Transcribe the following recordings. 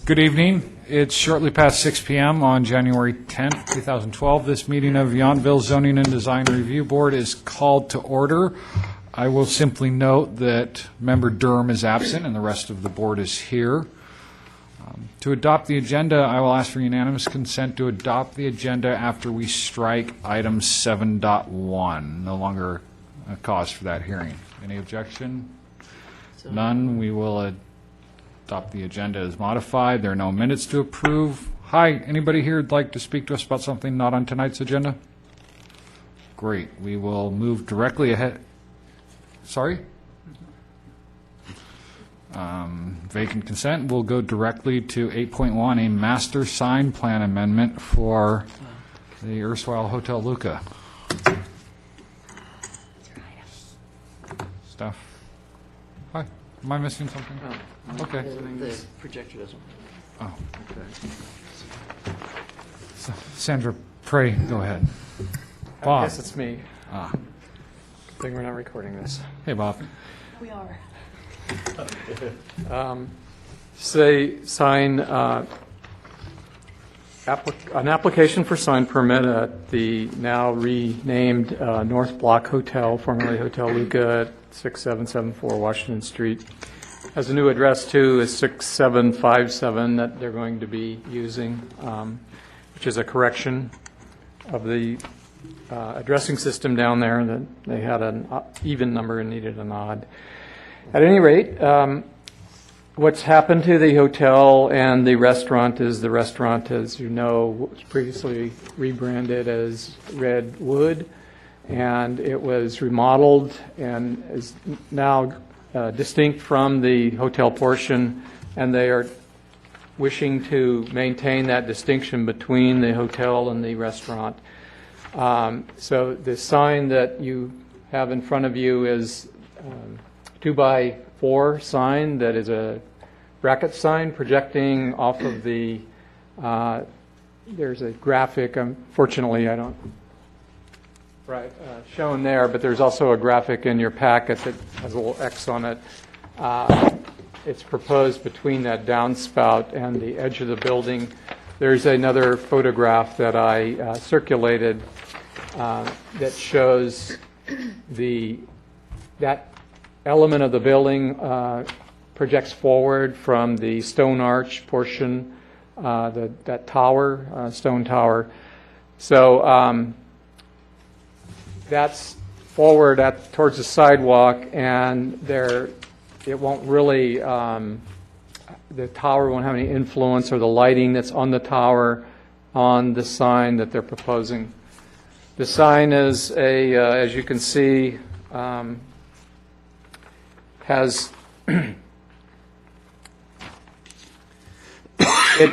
Good evening. It's shortly past 6 p.m. on January 10th, 2012. This meeting of Yountville Zoning and Design Review Board is called to order. I will simply note that Member Durham is absent and the rest of the board is here. To adopt the agenda, I will ask for unanimous consent to adopt the agenda after we strike item 7.1. No longer a cause for that hearing. Any objection? None. We will adopt the agenda as modified. There are no minutes to approve. Hi, anybody here who'd like to speak to us about something not on tonight's agenda? Great. We will move directly ahead. Sorry? Vacant consent. We'll go directly to 8.1, a master sign plan amendment for the erstwhile Hotel Luca. Staff. Hi. Am I missing something? Oh, Okay. the projector doesn't work. Oh. So, Sandra, pray, go ahead. I Bob. guess it's me. Ah. Good thing we're not recording this. Hey, Bob. We are. Say sign, an application for sign permit at the now renamed North Block Hotel, formerly Hotel Luca, at 6774 Washington Street. Has a new address too, is 6757 that they're going to be using, which is a correction of the addressing system down there, that they had an even number and needed an odd. At any rate, what's happened to the hotel and the restaurant is the restaurant, as you know, was previously rebranded as Redwood, and it was remodeled and is now distinct from the hotel portion, and they are wishing to maintain that distinction between the hotel and the restaurant. So the sign that you have in front of you is 2x4 sign that is a bracket sign projecting off of the, there's a graphic, unfortunately I don't, shown there, but there's also a graphic in your packet that has a little X on it. It's proposed between that downspout and the edge of the building. There's another photograph that I circulated that shows that element of the building projects forward from the stone arch portion, that tower, stone tower. So that's forward towards the sidewalk, and it won't really, the tower won't have any influence, or the lighting that's on the tower on the sign that they're proposing. The sign is as you can see, has it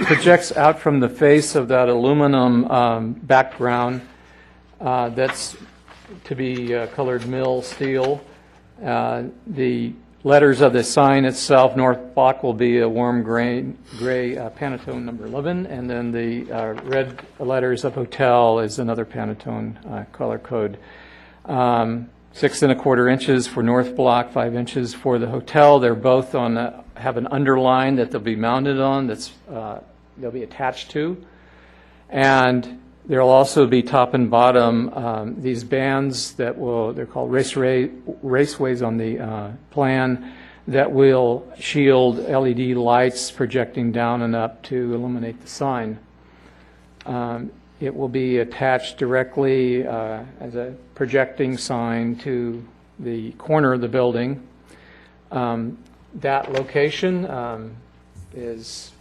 projects out from the face of that aluminum background that's to be colored mill steel. The letters of the sign itself, North Block, will be a warm gray Pantone number 11, and then the red letters of hotel is another Pantone color code. 6 1/4 inches for North Block, 5 inches for the hotel. They're both have an underline that they'll be mounted on, they'll be attached to, and there'll also be top and bottom these bands that they're called raceways on the plan, that will shield LED lights projecting down and up to illuminate the sign. It will be attached directly as a projecting sign to the corner of the building. That location is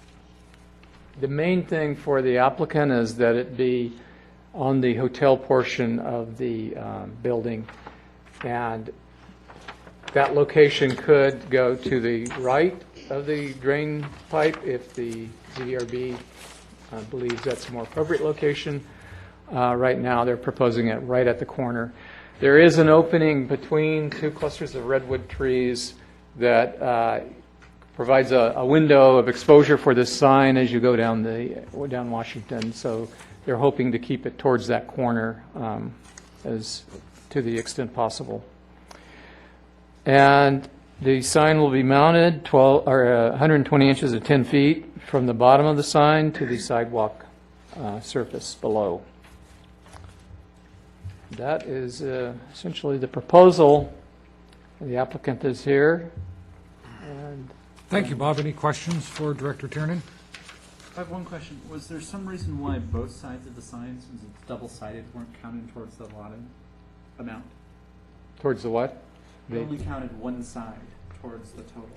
the main thing for the applicant, is that it be on the hotel portion of the building, and that location could go to the right of the drain pipe if the ZRB believes that's a more appropriate location. Right now they're proposing it right at the corner. There is an opening between two clusters of redwood trees that provides a window of exposure for this sign as you go down Washington. So they're hoping to keep it towards that corner as to the extent possible. And The sign will be mounted 120 inches or 10 feet from the bottom of the sign to the sidewalk surface below. That is essentially the proposal. The applicant is here. And Thank you, Bob. Any questions for Director Tiernan? I have one question. Was there some reason why both sides of the sign, since it's double-sided, weren't counted towards the allotted amount? towards the what? We only counted one side towards the total.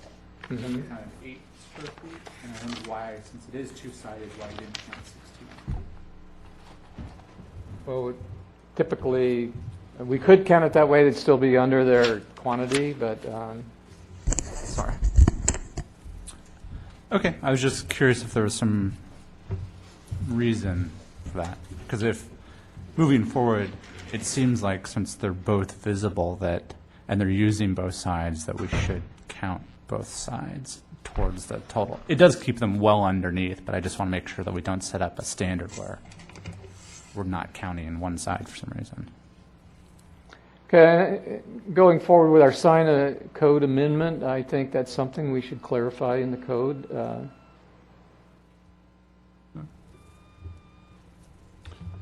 We Mhm. only counted 8 square feet, and I wondered why, since it is two-sided, why you didn't count 16? Well, typically, we could count it that way, it'd still be under their quantity, but Sorry. Okay, I was just curious if there was some reason for that. Because if, moving forward, it seems like since they're both visible that, and they're using both sides, that we should count both sides towards the total. It does keep them well underneath, but I just want to make sure that we don't set up a standard where we're not counting one side for some reason. okay, going forward with our sign code amendment, I think that's something we should clarify in the code.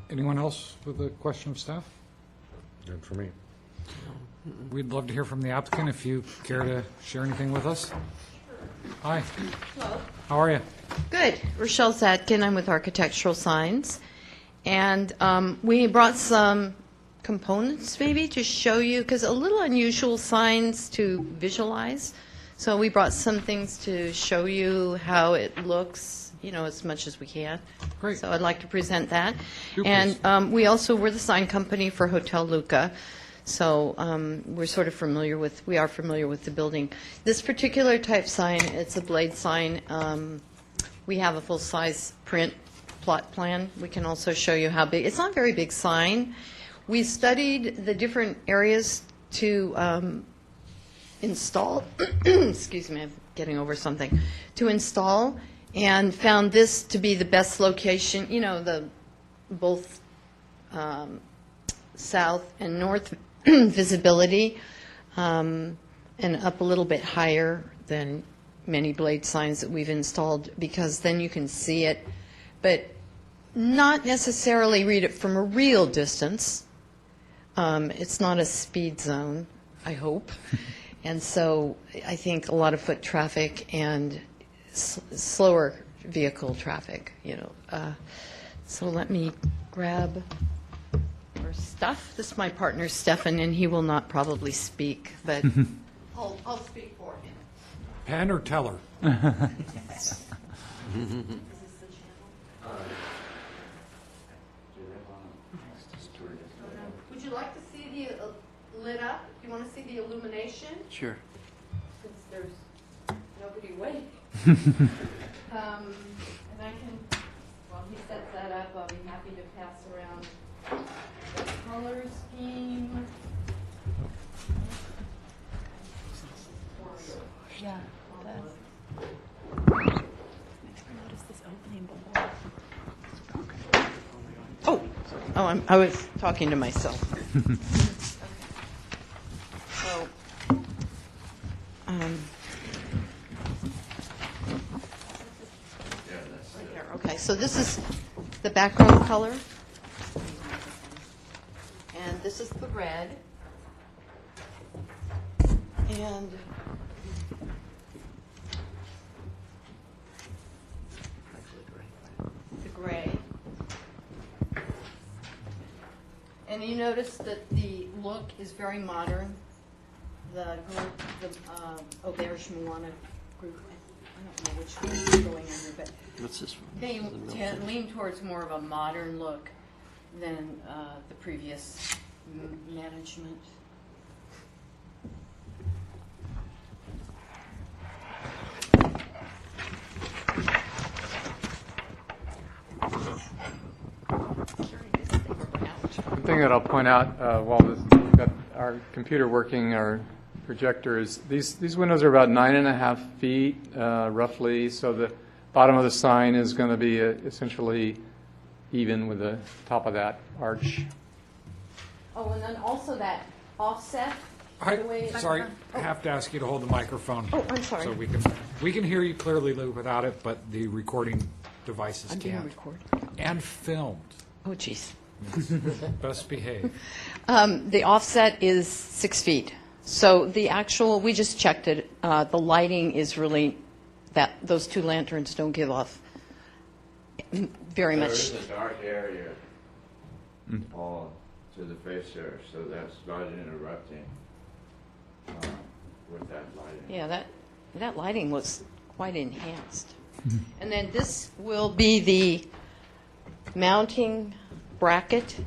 Anyone else with a question of staff? Good for me. We'd love to hear from the applicant if you care to share anything with us. Hi. Hello. How are you? Good. Rochelle Zadkin. I'm with Architectural Signs. And we brought some components maybe to show you, because a little unusual signs to visualize. So we brought some things to show you how it looks, you know, as much as we can. Great. So I'd like to present that. Do And please. we also, we're the sign company for Hotel Luca. So we're sort of familiar with, we are familiar with the building. This particular type sign, it's a blade sign. We have a full-size print plot plan. We can also show you how big, it's not a very big sign. We studied the different areas to install, excuse me, I'm getting over something, to install, and found this to be the best location, you know, the both south and north visibility, and up a little bit higher than many blade signs that we've installed, because then you can see it, but not necessarily read it from a real distance. It's not a speed zone, I hope. And so I think a lot of foot traffic and slower vehicle traffic, you know. So let me grab our stuff. This is my partner, Stefan, and he will not probably speak, but I'll speak for him. Penn or Teller? Would you like to see the lit up? Do you want to see the illumination? Sure. Since there's nobody waiting. And I can, while he sets that up, I'll be happy to pass around the color scheme. Yeah. I was talking to myself. So, right there. Okay, so this is the background color, and this is the red, and the gray. And you notice that the look is very modern. The group, the Auberge Moana group, I don't know which one is going under, but What's this one? they This is the middle thing. lean towards more of a modern look than the previous management. One thing that I'll point out while we've got our computer working, our projector, is these windows are about 9.5 feet roughly, so the bottom of the sign is going to be essentially even with the top of that arch. Oh, and then also that offset Sorry, I have to ask you to hold the microphone. Oh, I'm sorry. So we can hear you clearly, Lou, without it, but the recording devices I'm being can't. recorded. And filmed. Oh, geez. Best behave. The offset is 6 feet. So the actual, we just checked it, the lighting is really, those two lanterns don't give off very There much. is a dark area all to the face there, so that's not interrupting with that lighting. Yeah, that lighting was quite enhanced. And then this will be the mounting bracket.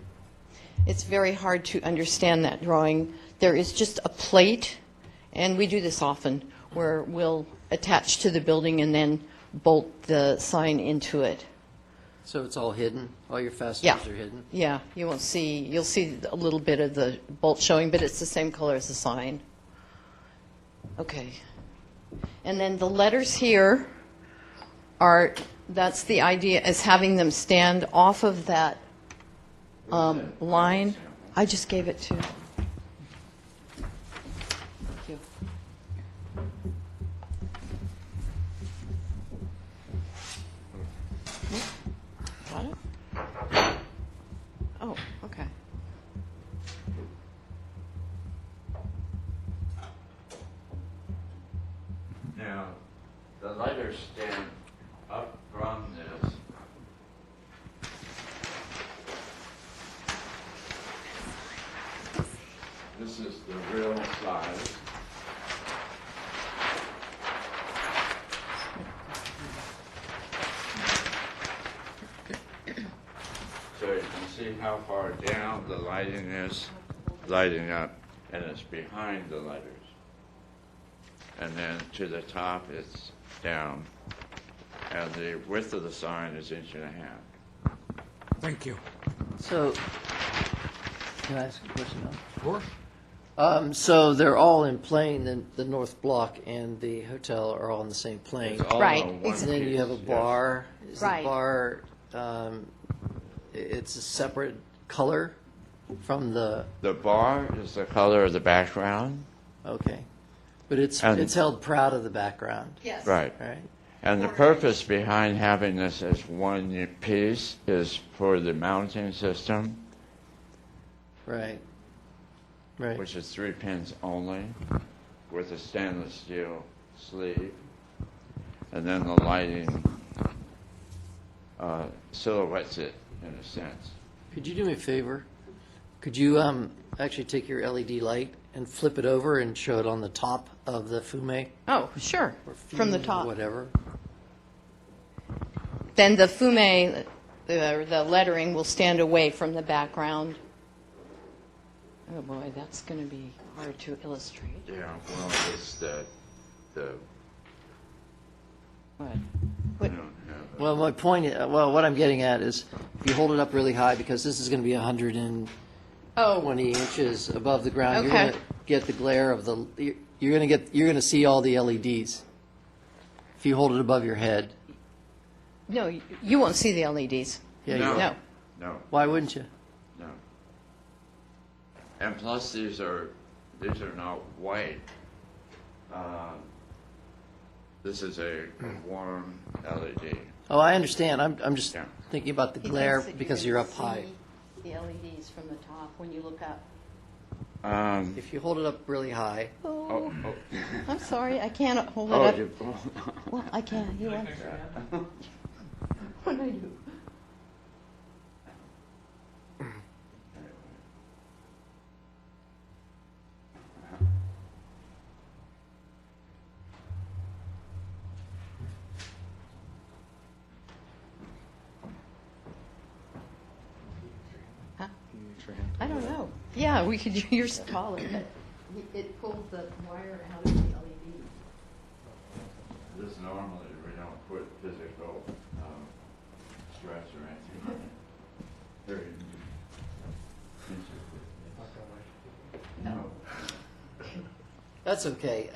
It's very hard to understand that drawing. There is just a plate, and we do this often, where we'll attach to the building and then bolt the sign into it. So it's all hidden? All your Yeah. fasteners are hidden? Yeah, you'll see a little bit of the bolt showing, but it's the same color as the sign. Okay. And then the letters here are, that's the idea, is having them stand off of that line. I just gave it to. Thank you. Got it? Oh, okay. Now, the lighters stand up from this. This is the real size. So you can see how far down the lighting is, lighting up, and it's behind the lighters. And then to the top, it's down. And the width of the sign is 1.5 inches. Thank you. So, can I ask a question now? Sure. So they're all in plane, the north block and the hotel are all in the same plane? It's all Right, on one And then you have a piece, yes. bar? Is the Right. bar, it's a separate color from the, The bar is the color of the background. okay. But it's And- held proud of the background, Yes. Right. right? And the purpose behind having this as one piece is for the mounting system, Right. Right. which is 3 pins only, with a stainless steel sleeve. And then the lighting silhouettes it, in a sense. Could you do me a favor? Could you actually take your LED light and flip it over and show it on the top of the fume? Oh, sure, Or from the fume, top. Whatever. Then the fume, the lettering will stand away from the background. Oh, boy, that's going to be hard to illustrate. Yeah, well, it's the What? I What? don't have Well, my point, well, what I'm getting at is if you hold it up really high, because this is going to be 120 Oh, inches above the ground, you're Okay. going to get the glare of the, you're going to see all the LEDs if you hold it above your head. no, you won't see the LEDs. Yeah, No. you, No. No, why wouldn't you? no. And plus, these are not white. This is a warm LED. Oh, I understand. I'm just Yeah. thinking about the He glare thinks that because you're you're gonna up high. see the LEDs from the top when you look up. If you hold it up really high, Oh, Oh, I'm sorry, I can't hold it oh, up. you, Well, I can't. You want? What do I do? Huh? I don't know. Yeah, we could. You're taller, but it pulled the wire out of the LED. this normally, we don't put physical stress or anything on it. Very No. that's okay.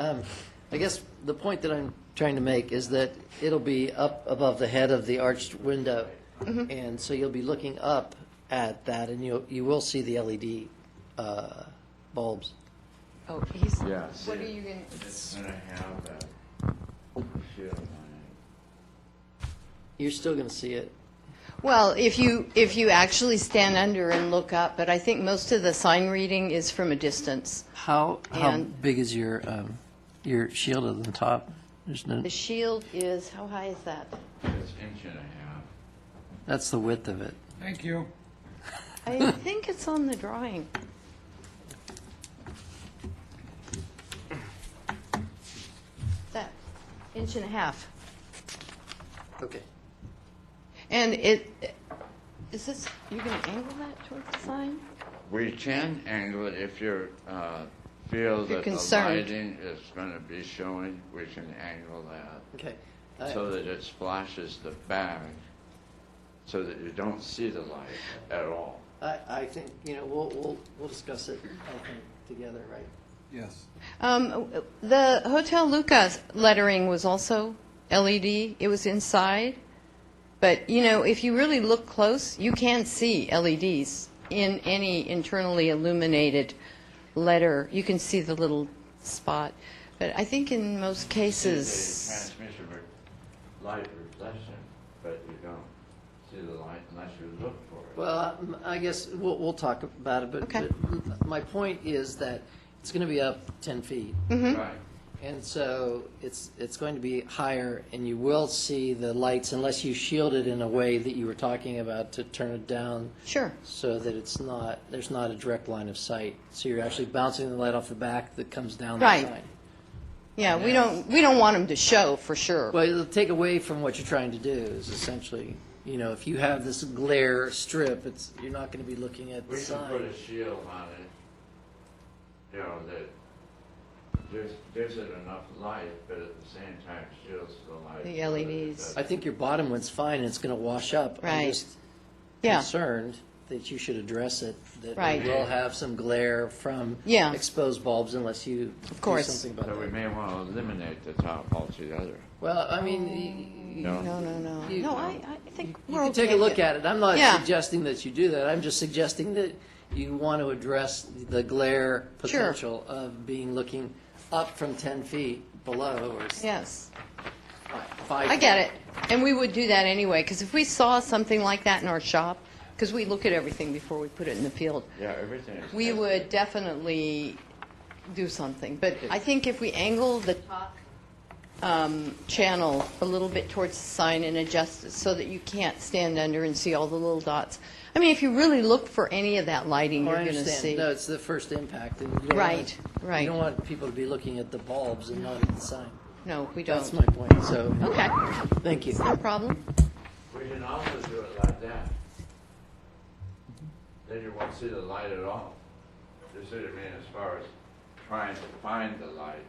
I guess the point that I'm trying to make is that it'll be up above the head of the arched window. And so you'll be looking up at that and you will see the LED bulbs. Oh, he's, Yeah, see what are it? you going It's going to have that shield line. You're still going to see it. Well, if you actually stand under and look up, but I think most of the sign reading is from a distance. How And- big is your shield at the top? There's no, The shield is, how high is that? It's inch and a half. that's the width of it. Thank you. I think it's on the drawing. That, inch and a half. Okay. And is this, you're going to angle that towards the sign? We can angle it if you feel If you're that the concerned. lighting is going to be showing. We can angle that Okay. so that it splashes the back, so that you don't see the light at all. I think, we'll discuss it, I think, together, right? Yes. The Hotel Lucas lettering was also LED. It was inside. But, if you really look close, you can see LEDs in any internally illuminated letter. You can see the little spot. But I think in most The cases, transmission light reflection, but you don't see the light unless you look for it. Well, I guess we'll talk about it, but Okay. but my point is that it's going to be up 10 feet. Right. And so it's going to be higher, and you will see the lights unless you shield it in a way that you were talking about to turn it down sure. so that there's not a direct line of sight. So you're actually bouncing the light off the back that comes down the Right. side. Yeah, we don't want them to show, for sure. Well, it'll take away from what you're trying to do is essentially, if you have this glare strip, you're not going to be looking at the We can put sign. a shield on it, that gives it enough light, but at the same time shields the light. The so that it LEDs. doesn't- I think your bottom one's fine, and it's going to wash up. I'm Right. just Yeah. concerned that you should address it, that Right. we will have some glare from Yeah. exposed bulbs unless you Of course. do something about So we that. may want to eliminate the top altogether. Well, I mean, No? No. You- No, I think you we're can take a okay. look at it. I'm not Yeah. suggesting that you do that. I'm just suggesting that you want to address the glare Sure. potential of being looking up from 10 feet below or Yes. 5 I get it. And we would do that anyway, because if we saw something like that in our shop, because we look at everything before we put it in the field, Yeah, everything is. we would definitely do something. But I think if we angle the top channel a little bit towards the sign and adjust it so that you can't stand under and see all the little dots. I mean, if you really look for any of that lighting, Oh, you're I going to understand. see. No, it's the first impact. And you don't Right, want, right. You don't want people to be looking at the bulbs and not at the sign. No, we That's don't. my point. So, Okay, thank you. no problem. We can also do it like that. Then you won't see the light at all. You see what I mean, as far as trying to find the light.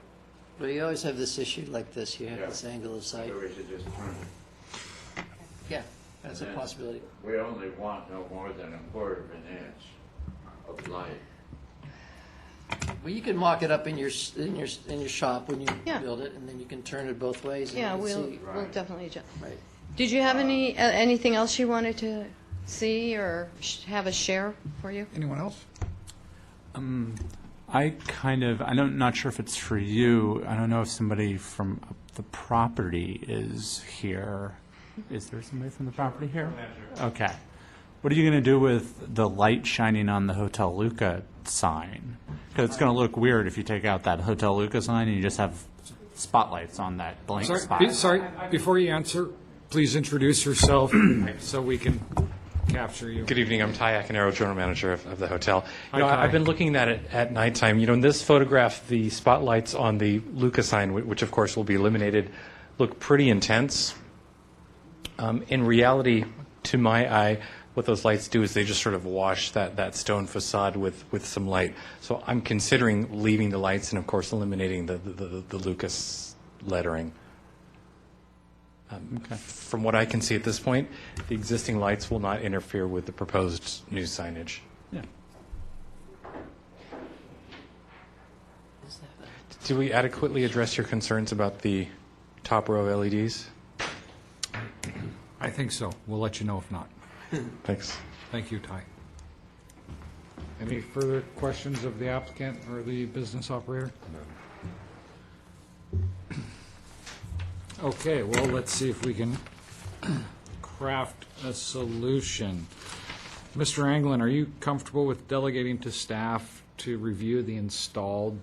But you always have this issue like this. You have Yeah. this angle of sight. So we should just turn it. Yeah, that's a And then possibility. We only want no more than 1/4 of an inch of light. Well, you can mock it up in your shop when you Yeah. build it, and then you can turn it both ways. And Yeah, you can we'll see. we'll definitely adjust. Right. Did you have anything else you wanted to see or have us share for you? Anyone else? I'm not sure if it's for you. I don't know if somebody from the property is here. Is there somebody from the property here? Okay. What are you going to do with the light shining on the Hotel Luca sign? Because it's going to look weird if you take out that Hotel Luca sign and you just have spotlights on that blank spot. Sorry, before you answer, please introduce yourself so we can capture you. Good evening. I'm Ty Acanero, general manager of the hotel. Hi, Ty. I've been looking at it at nighttime. In this photograph, the spotlights on the Luca sign, which of course will be eliminated, look pretty intense. In reality, to my eye, what those lights do is they just sort of wash that stone facade with some light. So I'm considering leaving the lights and, of course, eliminating the Lucas lettering. From what I can see at this point, the existing lights will not interfere with the proposed new signage. Yeah. Do we adequately address your concerns about the top row LEDs? I think so. We'll let you know if not. Thanks. Thank you, Ty. Any further questions of the applicant or the business operator? Okay, well, let's see if we can craft a solution. Mr. Anglin, are you comfortable with delegating to staff to review the installed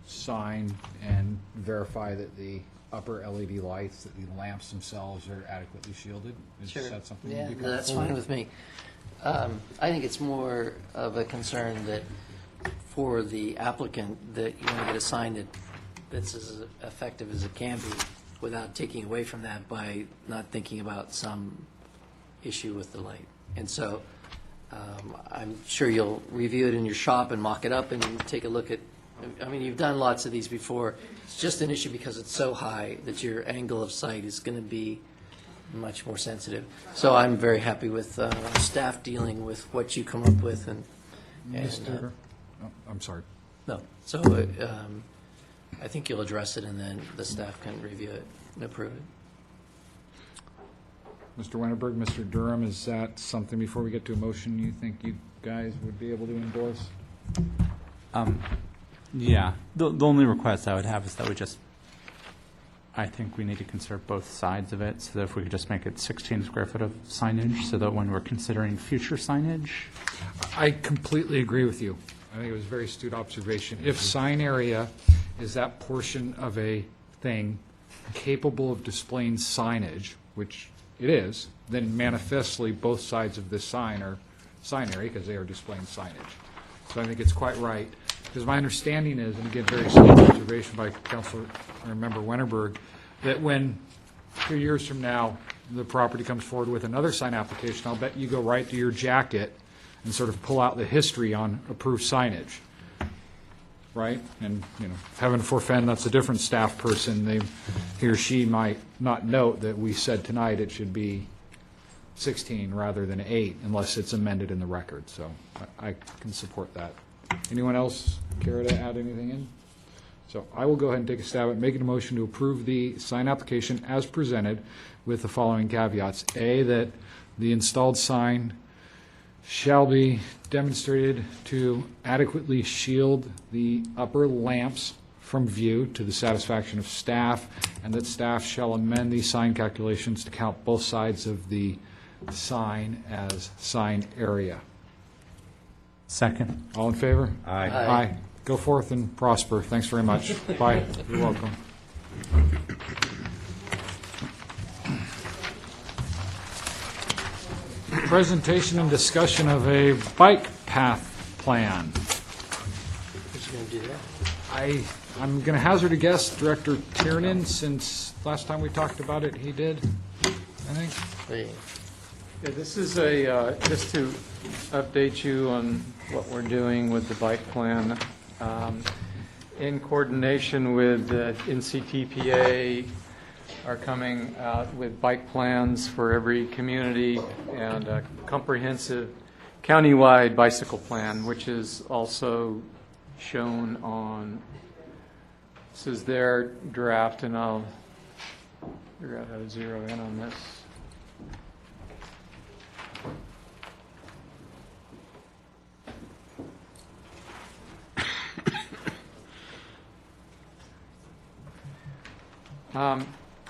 sign and verify that the upper LED lights, that the lamps themselves are adequately shielded? Is that something Yeah, you'd be that's comfortable fine with me. I think it's more of a concern that for the applicant that you want to get a sign that's as effective as it can be without taking away from that by not thinking about some issue with the light. And so I'm sure you'll review it in your shop and mock it up and take a look at, I mean, you've done lots of these before. It's just an issue because it's so high that your angle of sight is going to be much more sensitive. So I'm very happy with staff dealing with what you come up with and Mr. I'm sorry. no. So I think you'll address it and then the staff can review it and approve it. Mr. Wennerberg, Mr. Durham, is that something, before we get to a motion, you think you guys would be able to endorse? Yeah, the only request I would have is that I think we need to consider both sides of it, so that if we could just make it 16 square foot of signage, so that when we're considering future signage. I completely agree with you. I think it was a very astute observation. If sign area is that portion of a thing capable of displaying signage, which it is, then manifestly both sides of this sign are sign area because they are displaying signage. So I think it's quite right. Because my understanding is, and again, very astute observation by Councilor or Member Wennerberg, that when 2 years from now the property comes forward with another sign application, I'll bet you go right to your jacket and sort of pull out the history on approved signage, right? And, you know, heaven forfend, that's a different staff person. He or she might not note that we said tonight it should be 16 rather than 8 unless it's amended in the record. So I can support that. Anyone else care to add anything in? So I will go ahead and take a stab at making a motion to approve the sign application as presented with the following caveats. A, that the installed sign shall be demonstrated to adequately shield the upper lamps from view to the satisfaction of staff, and that staff shall amend these sign calculations to count both sides of the sign as sign area. Second. All in favor? Aye. Aye. Go forth and prosper. Thanks very much. Bye. You're welcome. Presentation and discussion of a bike path plan. Who's going to do that? I'm going to hazard a guess, Director Tiernan, since last time we talked about it, he did, I think. Hey. Yeah, this is just to update you on what we're doing with the bike plan. In coordination with NCTPA, are coming out with bike plans for every community and a comprehensive countywide bicycle plan, which is also shown on, this is their draft, and I'll figure out how to zero in on this.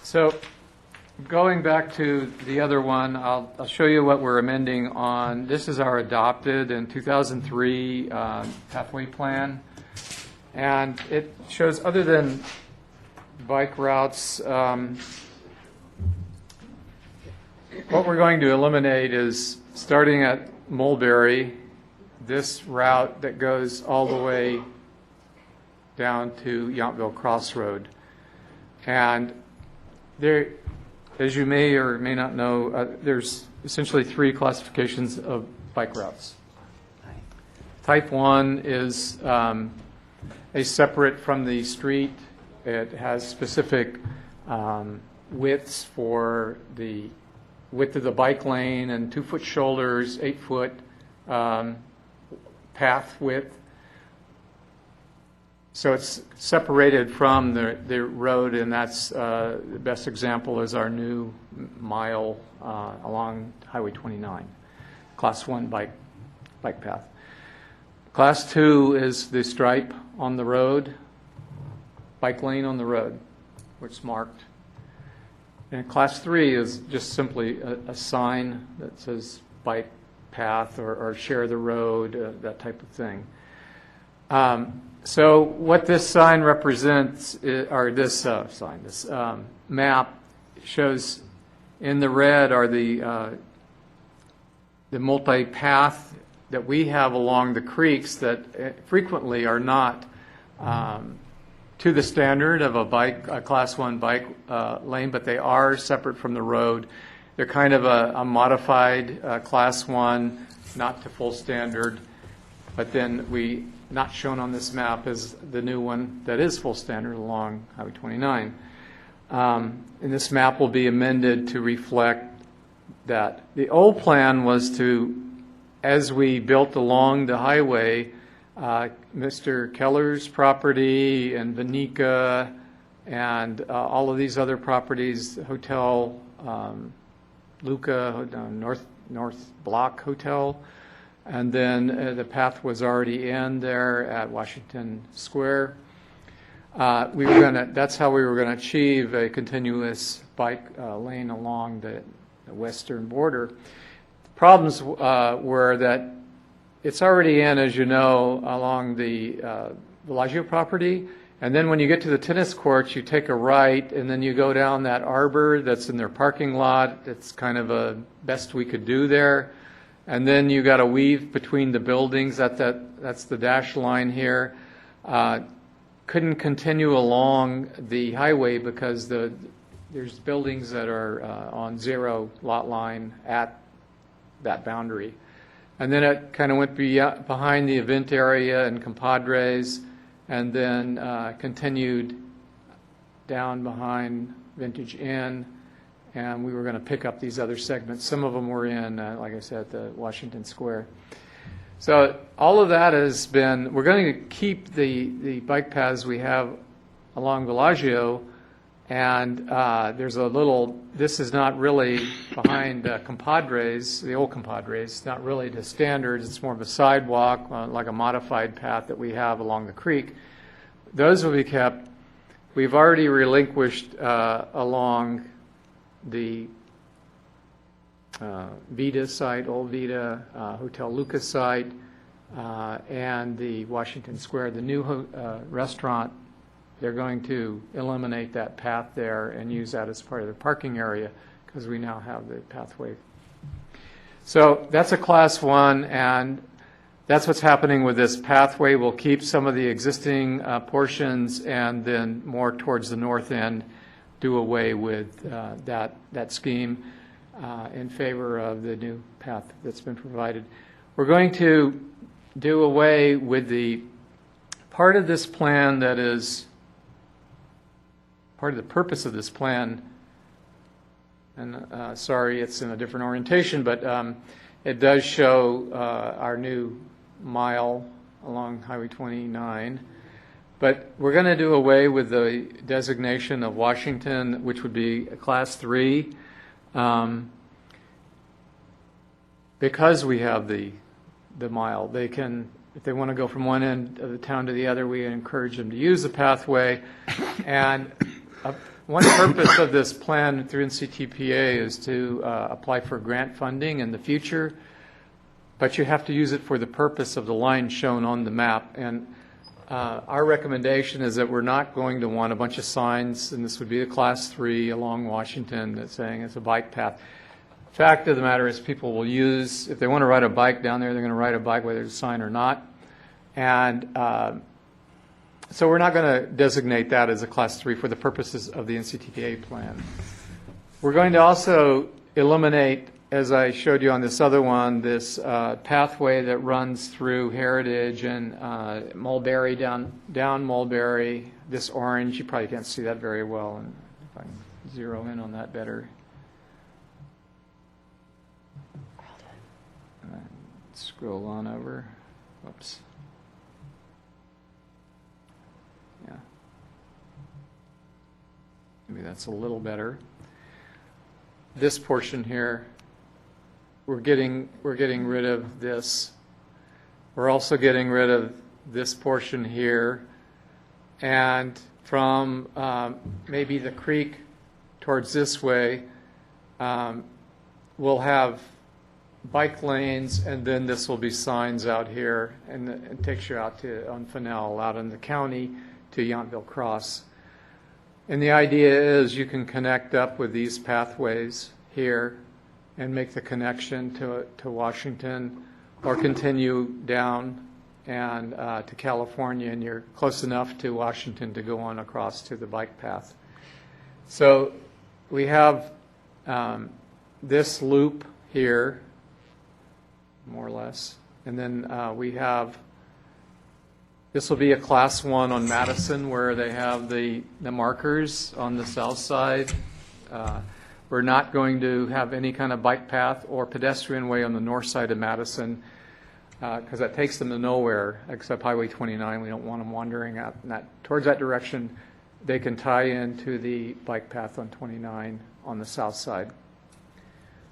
So going back to the other one, I'll show you what we're amending on. This is our adopted in 2003 pathway plan. And it shows, other than bike routes, what we're going to eliminate is, starting at Mulberry, this route that goes all the way down to Yountville Crossroad. And there, as you may or may not know, there's essentially 3 classifications of bike routes. Type 1 is a separate from the street. It has specific widths for the width of the bike lane and 2-foot shoulders, 8-foot path width. So it's separated from the road, and that's the best example is our new mile along Highway 29, Class 1 bike bike path. Class 2 is the stripe on the road, bike lane on the road, which is marked. And Class 3 is just simply a sign that says bike path or share the road, that type of thing. So what this sign represents, or this sign, this map shows in the red are the multi-path that we have along the creeks that frequently are not to the standard of a Class 1 bike lane, but they are separate from the road. They're kind of a modified Class 1, not to full standard, but then not shown on this map is the new one that is full standard along Highway 29. And this map will be amended to reflect that. The old plan was to, as we built along the highway, Mr. Keller's property and Vanica and all of these other properties, Hotel Luca, North Block Hotel, and then the path was already in there at Washington Square. That's how we were going to achieve a continuous bike lane along the western border. Problems were that it's already in, as you know, along the Bellagio property, and then when you get to the tennis courts, you take a right, and then you go down that arbor that's in their parking lot. It's kind of a best we could do there. And then you got to weave between the buildings. That's the dash line here. Couldn't continue along the highway because there's buildings that are on zero lot line at that boundary. And then it kind of went behind the event area and Compadres, and then continued down behind Vintage Inn, and we were going to pick up these other segments. Some of them were in, like I said, the Washington Square. So all of that has been, we're going to keep the bike paths we have along Bellagio, and there's a little, this is not really behind Compadres, the old Compadres, not really to standards. It's more of a sidewalk, like a modified path that we have along the creek. Those will be kept. We've already relinquished along the Vita site, old Vita, Hotel Lucas site, and the Washington Square. The new restaurant, they're going to eliminate that path there and use that as part of the parking area because we now have the pathway. So that's a Class 1, and that's what's happening with this pathway. We'll keep some of the existing portions and then more towards the north end do away with that scheme in favor of the new path that's been provided. We're going to do away with the part of this plan that is part of the purpose of this plan, and sorry, it's in a different orientation, but it does show our new mile along Highway 29. But we're going to do away with the designation of Washington, which would be a Class 3, because we have the mile. They can, if they want to go from one end of the town to the other, we encourage them to use the pathway. And one purpose of this plan through NCTPA is to apply for grant funding in the future, but you have to use it for the purpose of the line shown on the map. And our recommendation is that we're not going to want a bunch of signs, and this would be a Class 3 along Washington that's saying it's a bike path. Fact of the matter is people will use, if they want to ride a bike down there, they're going to ride a bike whether there's a sign or not. And so we're not going to designate that as a Class 3 for the purposes of the NCTPA plan. We're going to also eliminate, as I showed you on this other one, this pathway that runs through Heritage and Mulberry, down Mulberry, this orange. You probably can't see that very well, and if I can zero in on that better. Scroll on over. Whoops. Yeah. Maybe that's a little better. This portion here, we're getting rid of this We're also getting rid of this portion here. And from maybe the creek towards this way, we'll have bike lanes, and then this will be signs out here, and it takes you out to, on Fennell, out in the county to Yountville Cross. And the idea is you can connect up with these pathways here and make the connection to Washington, or continue down and to California, and you're close enough to Washington to go on across to the bike path. So we have this loop here, more or less, and then we have, this will be a class 1 on Madison, where they have the markers on the south side. We're not going to have any kind of bike path or pedestrian way on the north side of Madison, because that takes them to nowhere except Highway 29. We don't want them wandering out towards that direction. They can tie into the bike path on 29 on the south side.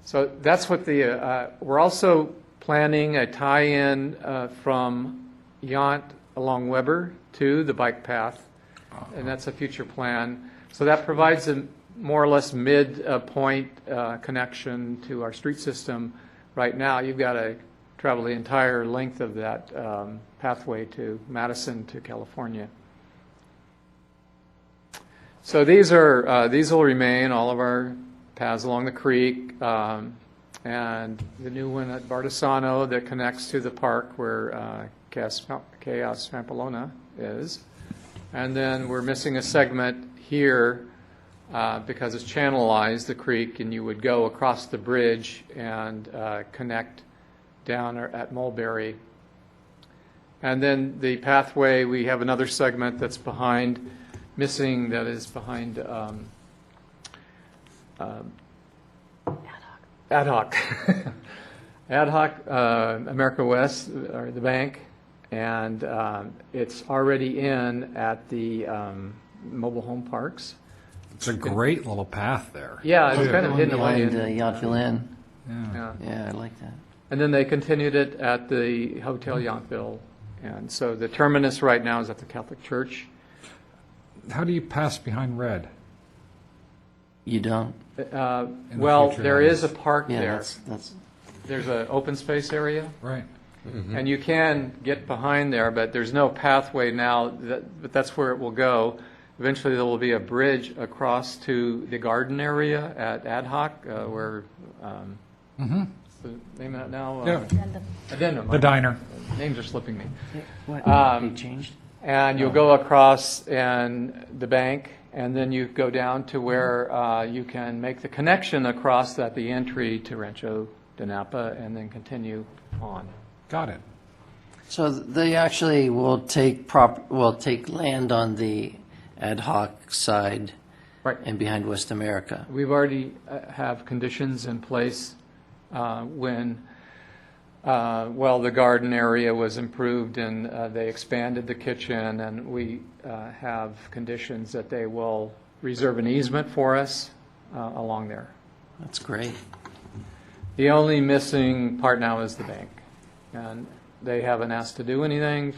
So that's what we're also planning a tie-in from Yount along Weber to the bike path, and that's a future plan. So that provides a more or less mid-point connection to our street system. Right now, you've got to travel the entire length of that pathway to Madison to California. So these will remain, all of our paths along the creek, and the new one at Bardesano that connects to the park where Chaos Pampelona is. And then we're missing a segment here because it's channelized, the creek, and you would go across the bridge and connect down at Mulberry. And then the pathway, we have another segment that's missing, that is behind Ad hoc. Ad hoc, America West, or the bank, and it's already in at the mobile home parks. It's a great little path there. Yeah, it's kind of hidden away. Behind Yountville Inn. Yeah. Yeah, I like that. And then they continued it at the Hotel Yountville. And so the terminus right now is at the Catholic Church. How do you pass behind Red? You don't? Well, future, there yeah. is a park Yeah, there. that's There's an open space area. Right. And you can get behind there, but there's no pathway now, but that's where it will go. Eventually, there will be a bridge across to the garden area at Ad hoc, where, what's the name of that now? Yeah. Addendum. The diner. Names are slipping me. what, they changed? And you'll go across and the bank, and then you go down to where you can make the connection across at the entry to Rancho de Napa, and then continue on. Got it. So they actually will take land on the ad hoc side Right. and behind West America. We've already have conditions in place when, the garden area was improved and they expanded the kitchen, and we have conditions that they will reserve an easement for us along there. That's great. The only missing part now is the bank, and they haven't asked to do anything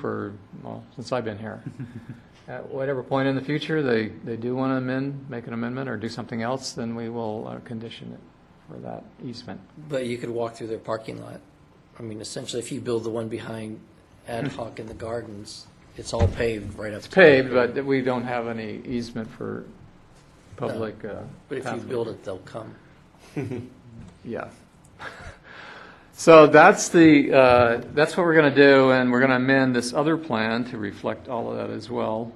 since I've been here. At whatever point in the future they do want to make an amendment or do something else, then we will condition it for that easement. But you could walk through their parking lot. I mean, essentially, if you build the one behind ad hoc in the gardens, it's all paved right up. It's paved, but we don't have any easement for public. But if you pathway. build it, they'll come. Yeah. So that's what we're going to do, and we're going to amend this other plan to reflect all of that as well.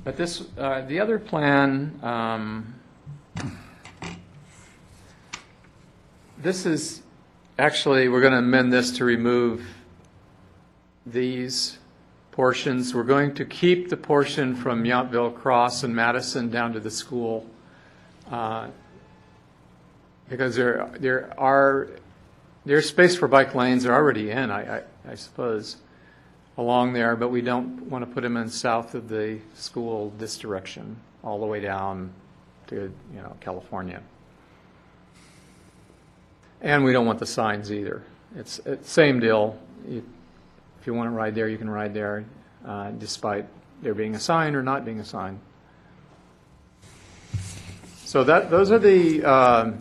But the other plan, this is actually, we're going to amend this to remove these portions. We're going to keep the portion from Yountville Cross and Madison down to the school, because there's space for bike lanes. They're already in, I suppose, along there, but we don't want to put them in south of the school this direction, all the way down to California. And we don't want the signs either. It's same deal. If if you want to ride there, you can ride there, despite there being a sign or not being a sign. So those are the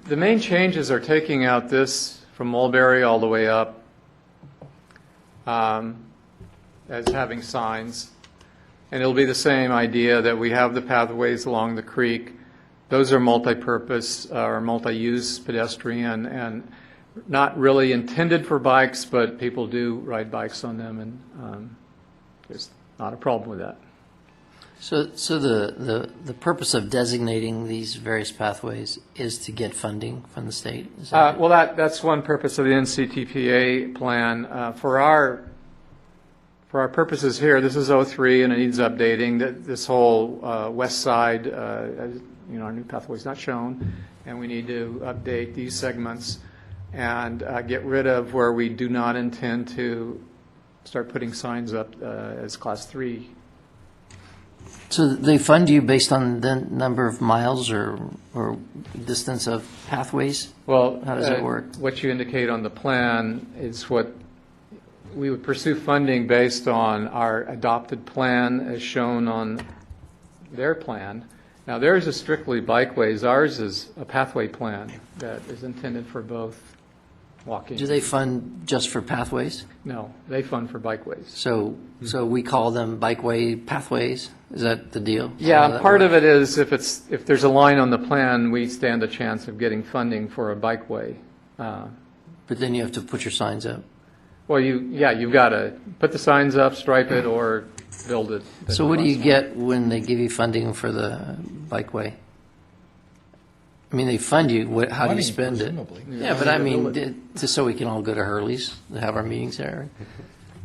main changes are taking out this from Mulberry all the way up as having signs. And it'll be the same idea that we have the pathways along the creek. Those are multi-purpose or multi-use pedestrian and not really intended for bikes, but people do ride bikes on them, and there's not a problem with that. So the purpose of designating these various pathways is to get funding from the state? Is that- Well, that's one purpose of the NCTPA plan. For our purposes here, this is 03 and it needs updating. This whole west side, our new pathway's not shown, and we need to update these segments and get rid of where we do not intend to start putting signs up as Class 3. So they fund you based on the number of miles or distance of pathways? Well, How does that work? What you indicate on the plan is what we would pursue funding based on our adopted plan as shown on their plan. Now, theirs is strictly bikeways. Ours is a pathway plan that is intended for both walking. Do they fund just for pathways? No, they fund for bikeways. So we call them bikeway pathways? Is that the deal? Yeah, part of it is if there's a line on the plan, we stand a chance of getting funding for a bikeway. But then you have to put your signs up. Well, you've got to put the signs up, stripe it, or build it. So what do you get when they give you funding for the bikeway? I mean, they fund you, how do you spend it? Yeah, but I mean, just so we can all go to Hurley's to have our meetings there.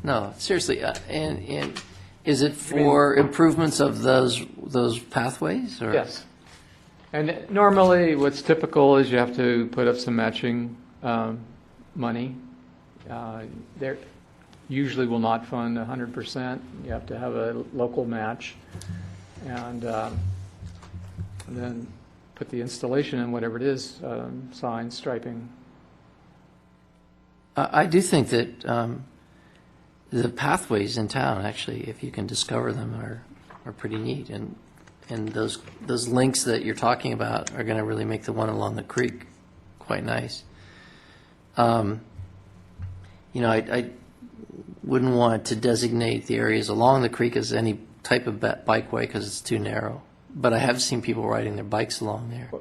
No, seriously, and is it for improvements of those pathways? Or? Yes. And normally, what's typical is you have to put up some matching money. They usually will not fund 100%. You have to have a local match. And then put the installation in, whatever it is, signs, striping. I do think that the pathways in town, actually, if you can discover them, are pretty neat. And those links that you're talking about are going to really make the one along the creek quite nice. I wouldn't want to designate the areas along the creek as any type of bikeway because it's too narrow. But I have seen people riding their bikes along there.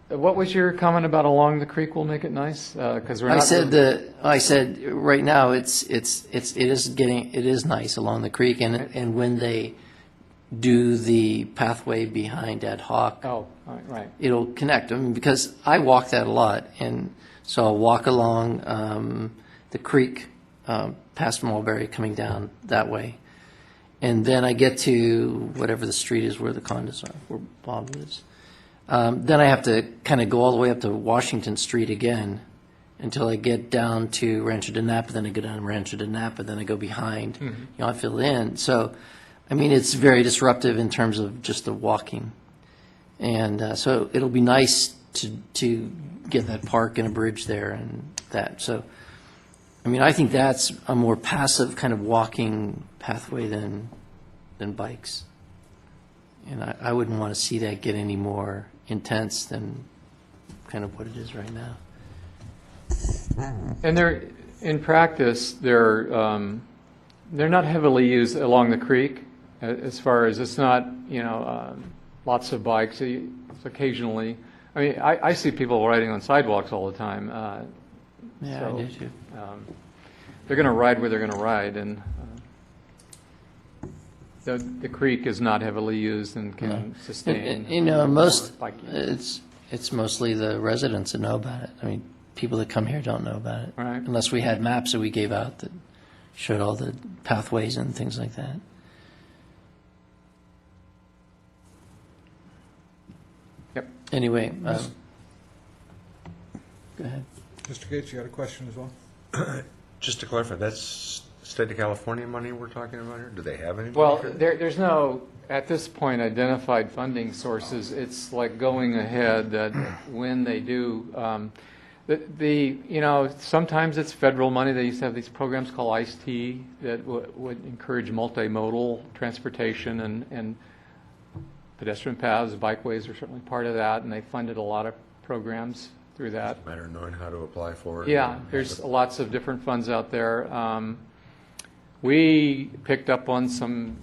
What was your comment about along the creek will make it nice? Because we're not. I said right now it is nice along the creek, and when they do the pathway behind Ad Hoc, Oh, right. it'll connect. I mean, because I walk that a lot, and so I'll walk along the creek past Mulberry coming down that way. And then I get to whatever the street is where the condos are, where Bob lives. Then I have to kind of go all the way up to Washington Street again until I get down to Rancho de Napa. Then I go down to Rancho de Napa. Then I go behind. I fill in. So, I mean, it's very disruptive in terms of just the walking. And so it'll be nice to get that park and a bridge there and that. So, I mean, I think that's a more passive kind of walking pathway than bikes. And I wouldn't want to see that get any more intense than kind of what it is right now. And in practice, they're not heavily used along the creek. As far as it's not, lots of bikes. It's occasionally. I mean, I see people riding on sidewalks all the time. Yeah, So, I do too. They're going to ride where they're going to ride, and the creek is not heavily used and can sustain. Most biking. it's mostly the residents that know about it. I mean, people that come here don't know about it, Right. unless we had maps that we gave out that showed all the pathways and things like that. Yep. Anyway, go ahead. Mr. Gates, you had a question as well? Just to clarify, that's state of California money we're talking about here? Do they have any? Well, there's no, at this point, identified funding sources. It's like going ahead that when they do, You know, sometimes it's federal money. They used to have these programs called ICE-T that would encourage multimodal transportation, and pedestrian paths, bikeways are certainly part of that, and they funded a lot of programs through that. Matter of knowing how to apply for it. Yeah, there's lots of different funds out there. We picked up on some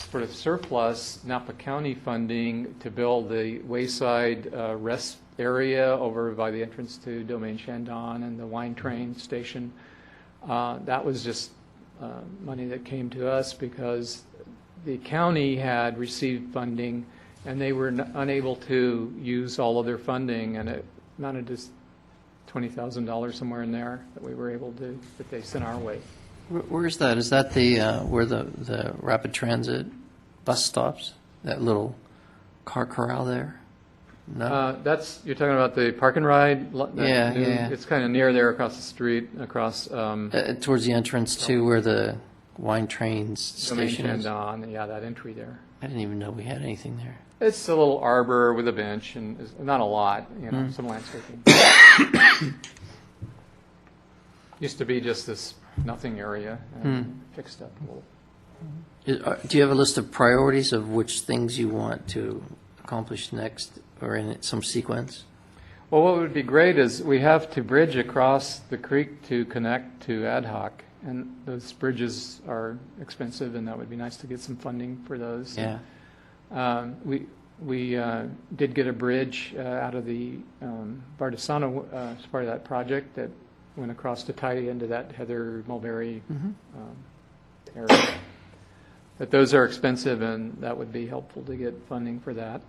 sort of surplus Napa County funding to build the wayside rest area over by the entrance to Domaine Shandon and the wine train station. That was just money that came to us because the county had received funding and they were unable to use all of their funding, and it amounted to $20,000 somewhere in there that we were able to, that they sent our way. Where is that? Is that the, where the rapid transit bus stops? That little car corral there? No? That's, you're talking about the park and ride? Yeah, yeah. It's kind of near there across the street, across Towards the entrance to where the wine trains Domaine station is? Shandon, yeah, that entry there. I didn't even know we had anything there. It's a little arbor with a bench, and it's not a lot, you know, some landscaping. Used to be just this nothing area, and fixed up a little. Do you have a list of priorities of which things you want to accomplish next, or in some sequence? Well, what would be great is we have to bridge across the creek to connect to Ad hoc, and those bridges are expensive, and that would be nice to get some funding for those. Yeah. We did get a bridge out of the Bardesano as part of that project that went across to tie into that Heather Mulberry area. But those are expensive, and that would be helpful to get funding for that.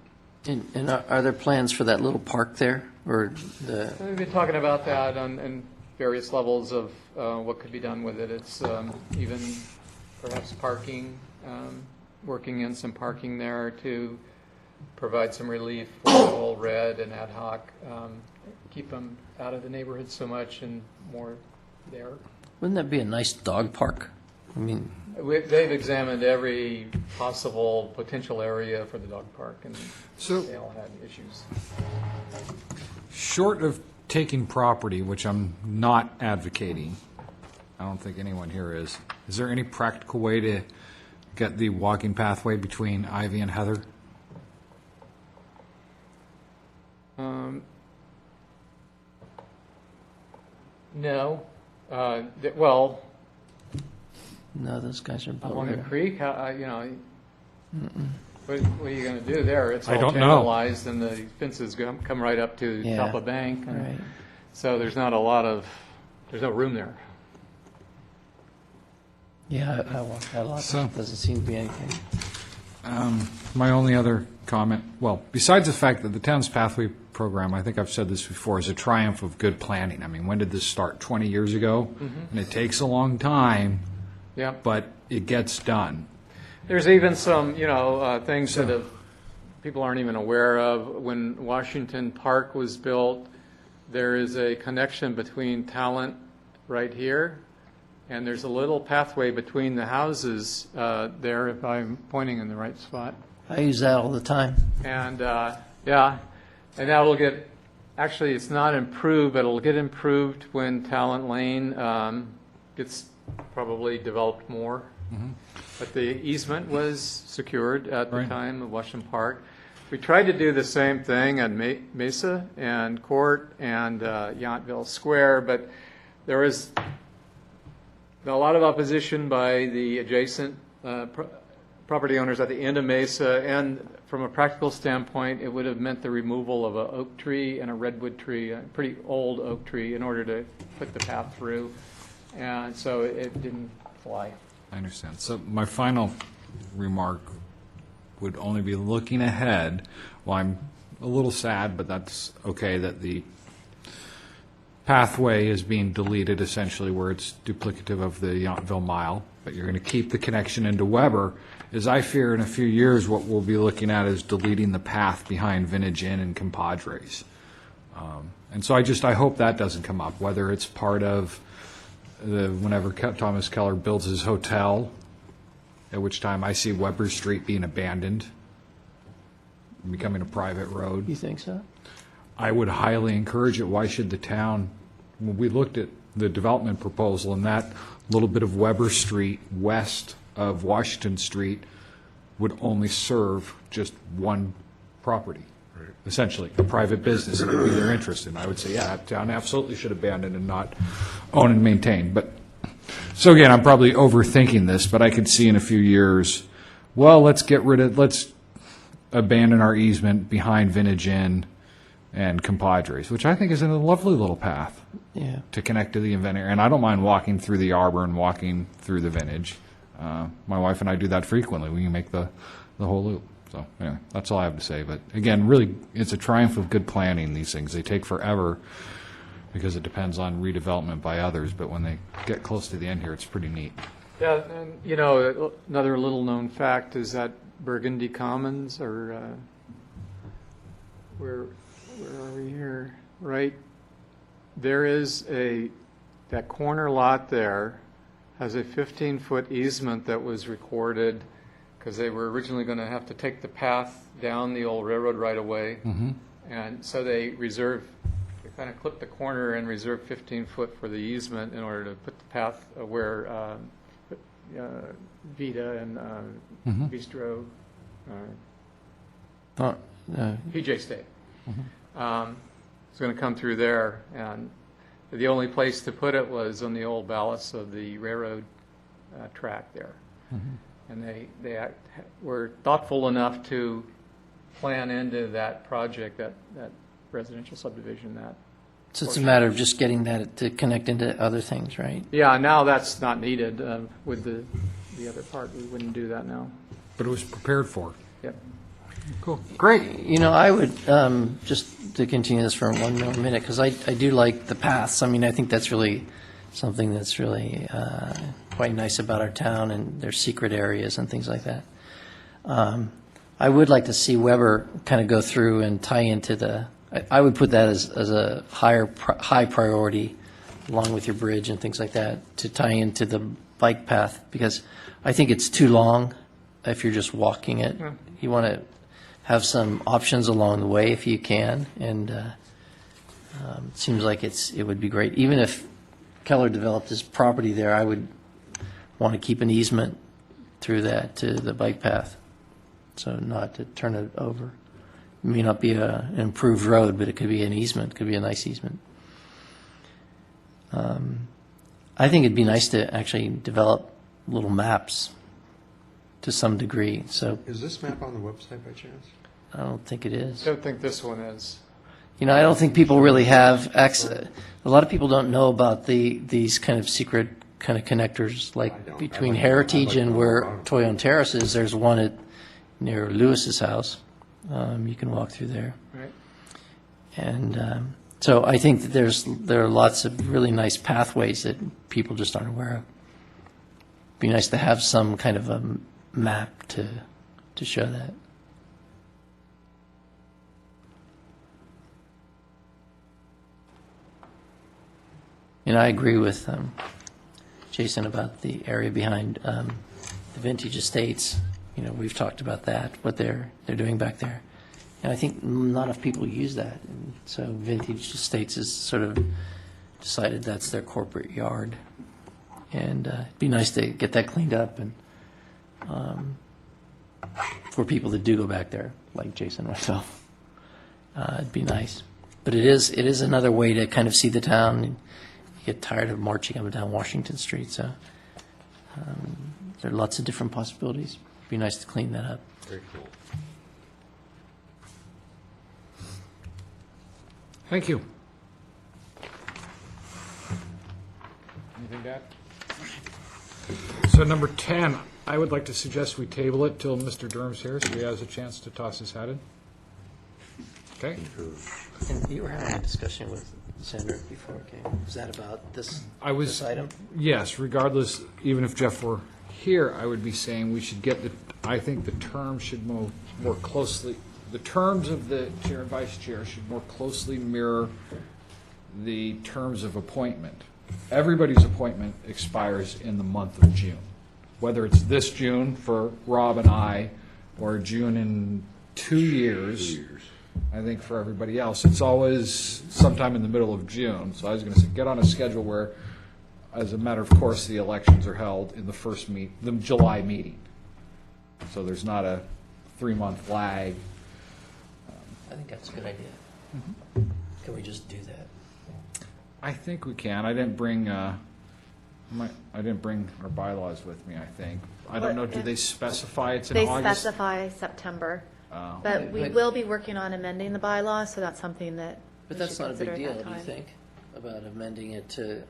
And are there plans for that little park there, or the? We've been talking about that on various levels of what could be done with it. It's even perhaps parking, working in some parking there to provide some relief for Old Red and Ad hoc, keep them out of the neighborhood so much and more there. Wouldn't that be a nice dog park? I mean, They've examined every possible potential area for the dog park, and So- they all had issues. Short of taking property, which I'm not advocating, I don't think anyone here is there any practical way to get the walking pathway between Ivy and Heather? No. Well, no, those guys are built along the there. creek, you know, what are you going to do there? It's I all don't know. channelized, and the fences come right up to Yeah. top of bank. And Right. so there's no room there. Yeah, I walked that a lot. So- Doesn't seem to be anything. My only other comment, well, besides the fact that the town's pathway program, I think I've said this before, is a triumph of good planning. I mean, when did this start? 20 years ago? And it takes a long time, Yeah. but it gets done. There's even some, things that people aren't even aware of. When Washington Park was built, there is a connection between Talent right here, and there's a little pathway between the houses there, if I'm pointing in the right spot. I use that all the time. And, and that'll get, actually, it's not improved, but it'll get improved when Talent Lane gets probably developed more. But the easement was secured at the Right. time of Washington Park. We tried to do the same thing at Mesa and Court and Yountville Square, but there was a lot of opposition by the adjacent property owners at the end of Mesa, and from a practical standpoint, it would have meant the removal of an oak tree and a redwood tree, a pretty old oak tree, in order to put the path through, and so it didn't fly. I understand. So my final remark would only be looking ahead. Well, I'm a little sad, but that's okay that the pathway is being deleted essentially where it's duplicative of the Yountville Mile, but you're going to keep the connection into Weber. As I fear in a few years, what we'll be looking at is deleting the path behind Vintage Inn and Compadres. And so I hope that doesn't come up, whether it's part of whenever Thomas Keller builds his hotel, at which time I see Weber Street being abandoned, becoming a private road. You think so? I would highly encourage it. Why should the town, when we looked at the development proposal, and that little bit of Weber Street west of Washington Street would only serve just one property, essentially, a private business, it would be their interest. And I would say, yeah, town absolutely should abandon and not own and maintain. But, so again, I'm probably overthinking this, but I could see in a few years, well, let's abandon our easement behind Vintage Inn and Compadres, which I think is a lovely little path Yeah. to connect to the event area. And I don't mind walking through the arbor and walking through the Vintage. My wife and I do that frequently. We can make the whole loop. So anyway, that's all I have to say. But again, really, it's a triumph of good planning, these things. They take forever because it depends on redevelopment by others. But when they get close to the end here, it's pretty neat. Yeah, and, you know, another little-known fact is that Burgundy Commons, or where are we here? Right, there is that corner lot there has a 15-foot easement that was recorded because they were originally going to have to take the path down the old railroad right-of-way. And so they kind of clipped the corner and reserved 15 foot for the easement in order to put the path where Vita and Bistro, PJ State. It's going to come through there, and the only place to put it was on the old ballast of the railroad track there. And they were thoughtful enough to plan into that project, that residential subdivision, that. So it's a matter of just getting that to connect into other things, right? Yeah, now that's not needed with the other part. We wouldn't do that now. But it was prepared for. Yep. Cool. Great. You know, I would, just to continue this for one more minute, because I do like the paths. I mean, I think that's really something that's really quite nice about our town, and their secret areas and things like that. I would like to see Weber kind of go through and tie into the, I would put that as a high priority, along with your bridge and things like that, to tie into the bike path, because I think it's too long if you're just walking it. You want to have some options along the way if you can, and it seems like it would be great. Even if Keller developed his property there, I would want to keep an easement through that to the bike path, so not to turn it over. It may not be an improved road, but it could be an easement, could be a nice easement. I think it'd be nice to actually develop little maps to some degree, so Is this map on the website by chance? I don't think it is. I don't think this one is. You know, I don't think people really have access. A lot of people don't know about these kind of secret kind of connectors, like between Heritage and where Toyon Terrace is. There's one near Lewis's house. You can walk through there. Right. And so I think that there are lots of really nice pathways that people just aren't aware of. Be nice to have some kind of a map to show that. And I agree with Jason about the area behind the Vintage Estates. You know, we've talked about that, what they're doing back there. And I think not enough people use that. And so Vintage Estates has sort of decided that's their corporate yard. And it'd be nice to get that cleaned up, and for people that do go back there, like Jason and myself. It'd be nice. But it is another way to kind of see the town. And you get tired of marching up and down Washington Street, so there are lots of different possibilities. It'd be nice to clean that up. Very cool. Thank you. Anything to add? So number 10, I would like to suggest we table it till Mr. Durham's here, so he has a chance to toss his hat in. Okay? And you were having a discussion with Sandra before it came. Was that about this item? Yes, regardless, even if Jeff were here, I would be saying we should get I think the terms should move more closely. The terms of the chair and vice chair should more closely mirror the terms of appointment. Everybody's appointment expires in the month of June, whether it's this June for Rob and I, or June in 2 years. I think for everybody else, it's always sometime in the middle of June. So I was going to say, get on a schedule where, as a matter of course, the elections are held in the July meeting. So there's not a 3-month lag. I think that's a good idea. Can we just do that? I think we can. I didn't bring our bylaws with me, I think. I don't know, do they specify it's in They August? specify September, Oh. but we But- will be working on amending the bylaw, so that's something that But we that's should not a consider big at deal, that do you time. think? About amending it to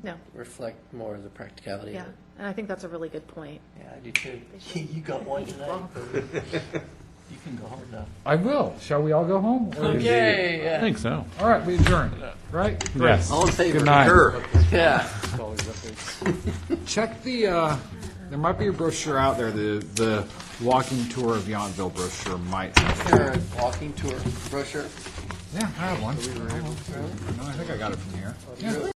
No, reflect more of the practicality yeah, of it? and I think that's a really good point. Yeah, I do too. You got one tonight. You can go home now. I will. Shall we all go home? Or- Okay, I think so. All right, we adjourn, right? Great. Yes. all in favor? Good night. Yeah. Check the, there might be a brochure out there, the walking tour of Yountville brochure might have. There a walking tour brochure? Yeah, I have one. No, I think I got it from here. Yeah.